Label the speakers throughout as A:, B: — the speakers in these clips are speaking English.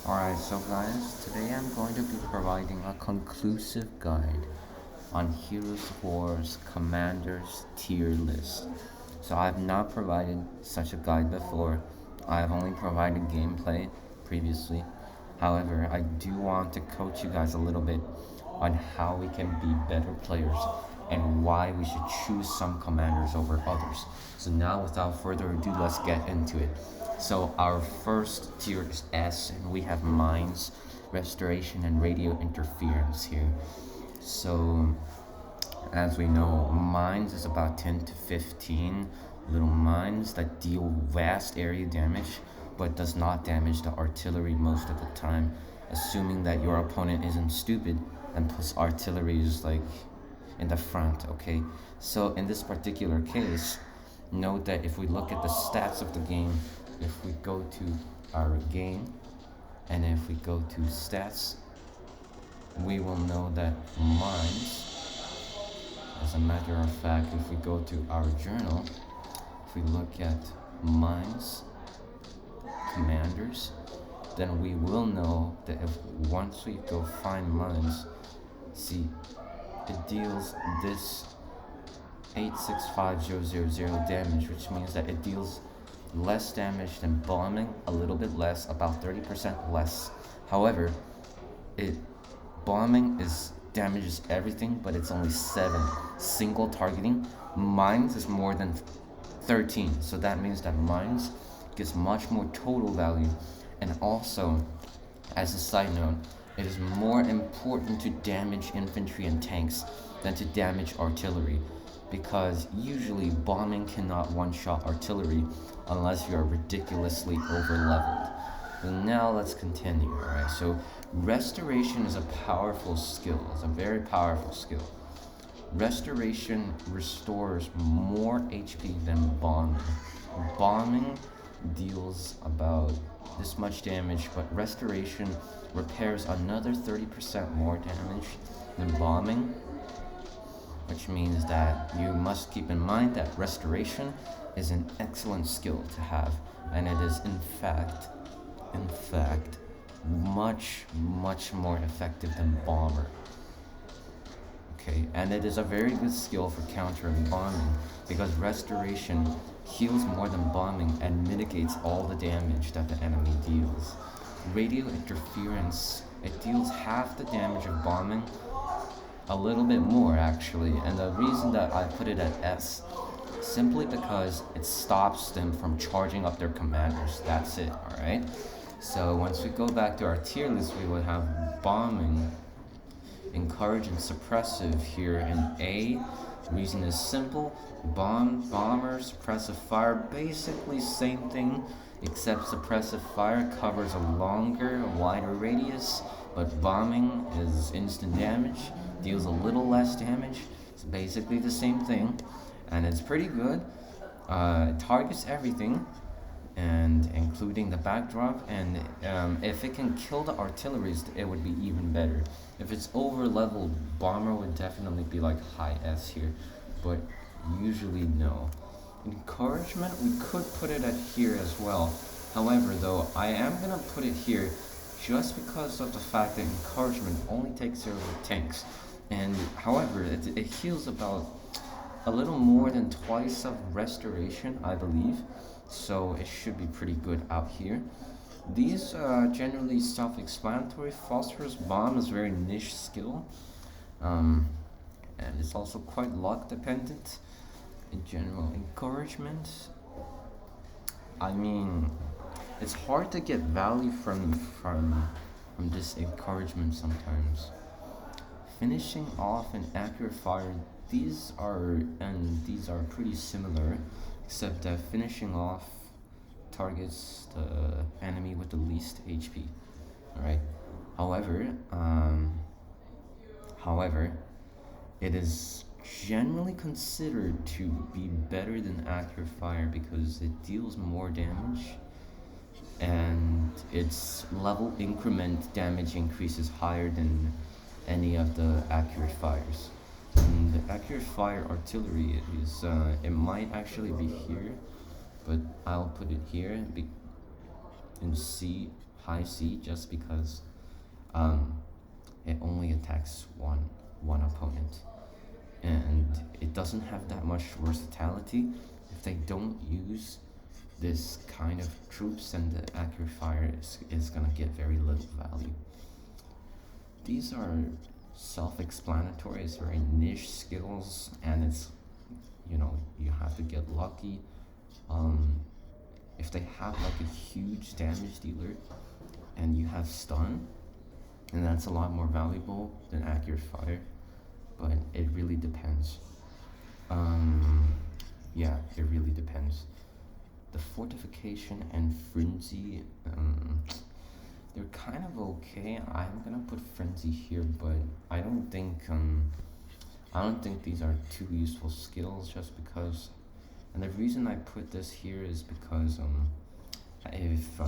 A: Alright, so guys, today I'm going to be providing a conclusive guide on Heroes War's Commander's tier list. So I have not provided such a guide before. I have only provided gameplay previously. However, I do want to coach you guys a little bit on how we can be better players and why we should choose some commanders over others. So now without further ado, let's get into it. So our first tier is S, and we have mines, restoration, and radio interference here. So as we know, mines is about 10 to 15 little mines that deal vast area damage, but does not damage the artillery most of the time, assuming that your opponent isn't stupid and puts artillery just like in the front, okay? So in this particular case, note that if we look at the stats of the game, if we go to our game, and if we go to stats, we will know that mines, as a matter of fact, if we go to our journal, if we look at mines, commanders, then we will know that if once we go find mines, see, it deals this 865000 damage, which means that it deals less damage than bombing, a little bit less, about 30% less. However, bombing damages everything, but it's only 7 single targeting. Mines is more than 13, so that means that mines gives much more total value. And also, as a side note, it is more important to damage infantry and tanks than to damage artillery, because usually bombing cannot one-shot artillery unless you are ridiculously over-leveled. And now let's continue, alright? So restoration is a powerful skill. It's a very powerful skill. Restoration restores more HP than bombing. Bombing deals about this much damage, but restoration repairs another 30% more damage than bombing, which means that you must keep in mind that restoration is an excellent skill to have, and it is in fact much more effective than bomber. Okay, and it is a very good skill for countering bombing, because restoration heals more than bombing and mitigates all the damage that the enemy deals. Radio interference, it deals half the damage of bombing, a little bit more actually, and the reason that I put it at S, simply because it stops them from charging up their commanders. That's it, alright? So once we go back to our tier list, we would have bombing, encourage, and suppressive here in A. Reason is simple. Bomber, suppressive fire, basically same thing, except suppressive fire covers a longer, wider radius, but bombing is instant damage, deals a little less damage. It's basically the same thing, and it's pretty good. It targets everything, and including the backdrop, and if it can kill the artilleries, it would be even better. If it's over leveled, bomber would definitely be like high S here, but usually no. Encouragement, we could put it at here as well. However, though, I am gonna put it here just because of the fact that encouragement only takes care of the tanks, and however, it heals about a little more than twice of restoration, I believe, so it should be pretty good out here. These are generally self-explanatory. Phosphorus bomb is a very niche skill, and it's also quite luck dependent. In general, encouragement, I mean, it's hard to get value from this encouragement sometimes. Finishing off an accurate fire, these are pretty similar, except that finishing off targets the enemy with the least HP. Alright. However, it is generally considered to be better than accurate fire because it deals more damage, and its level increment damage increases higher than any of the accurate fires. And the accurate fire artillery is it might actually be here, but I'll put it here and see high C just because it only attacks one opponent, and it doesn't have that much versatility. If they don't use this kind of troops, then the accurate fire is gonna get very little value. These are self-explanatory. It's very niche skills, and it's, you know, you have to get lucky. If they have like a huge damage dealer and you have stun, and that's a lot more valuable than accurate fire, but it really depends. Yeah, it really depends. The fortification and frenzy, they're kind of okay. I'm gonna put frenzy here, but I don't think these are two useful skills, just because. And the reason I put this here is because if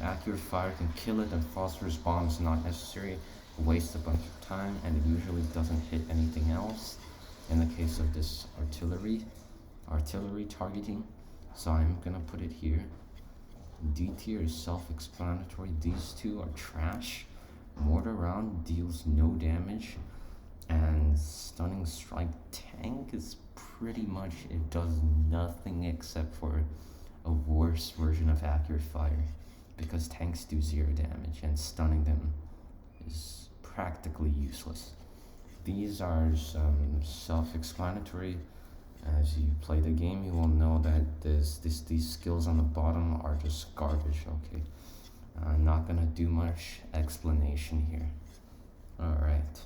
A: accurate fire can kill it, then phosphorus bomb is not necessary. It wastes a bunch of time, and it usually doesn't hit anything else. In the case of this artillery targeting, so I'm gonna put it here. D tier is self-explanatory. These two are trash. Mortar round deals no damage, and stunning strike tank is pretty much, it does nothing except for a worse version of accurate fire, because tanks do 0 damage and stunning them is practically useless. These are self-explanatory. As you play the game, you will know that these skills on the bottom are just garbage, okay? I'm not gonna do much explanation here. Alright.